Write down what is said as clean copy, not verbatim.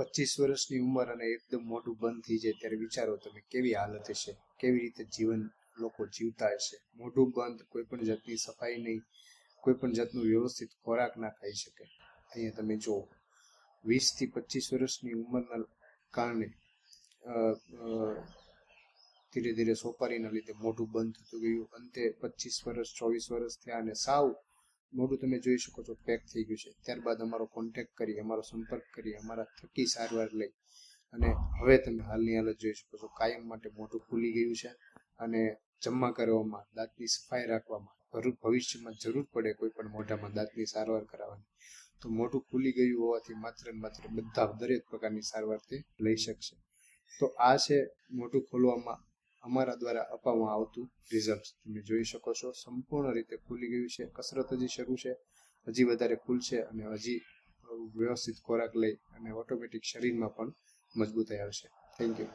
25 વર્ષની ઉંમર અને એકદમ મોઢું બંધ થઈ જાય ત્યારે વિચારો તમે કેવી હાલત હશે, કેવી રીતે જીવન લોકો જીવતા હશે. મોઢું બંધ, કોઈ પણ જાતની સફાઈ નહીં, કોઈ પણ જાતનું વ્યવસ્થિત ખોરાક ના ખાઈ શકે. અહીંયા તમે જુઓ 20 થી 25 વર્ષની ઉંમરના કારણે ધીરે ધીરે સોપારીના લીધે મોઢું બંધ થતું ગયું. અંતે 25 વર્ષ 24 વર્ષ થયા અને સાવ મોઢું તમે જોઈ શકો છો પેક થઈ ગયું છે. ત્યારબાદ અમારો કોન્ટેક્ટ કરી, અમારો સંપર્ક કરી, અમારા થકી સારવાર લઈ અને હવે તમે હાલની હાલત જોઈ શકો છો. કાયમ માટે મોઢું ખુલી ગયું છે અને જમા કરવામાં, દાંતની સફાઈ રાખવામાં, ભવિષ્યમાં જરૂર પડે કોઈ પણ મોઢામાં દાંતની સારવાર કરાવવાની તો મોઢું ખુલી ગયું હોવાથી માત્ર ને માત્ર દરેક પ્રકારની સારવાર તે લઈ શકશે. તો આ છે મોઢું ખોલવામાં અમારા દ્વારા આપવામાં આવતું રિઝલ્ટ. તમે જોઈ શકો છો સંપૂર્ણ રીતે ખુલી ગયું છે. કસરત હજી શરૂ છે, હજી વધારે ખુલશે અને હજી વ્યવસ્થિત ખોરાક લઈ અને ઓટોમેટિક શરીરમાં પણ મજબૂતાઈ આવશે. Thank you.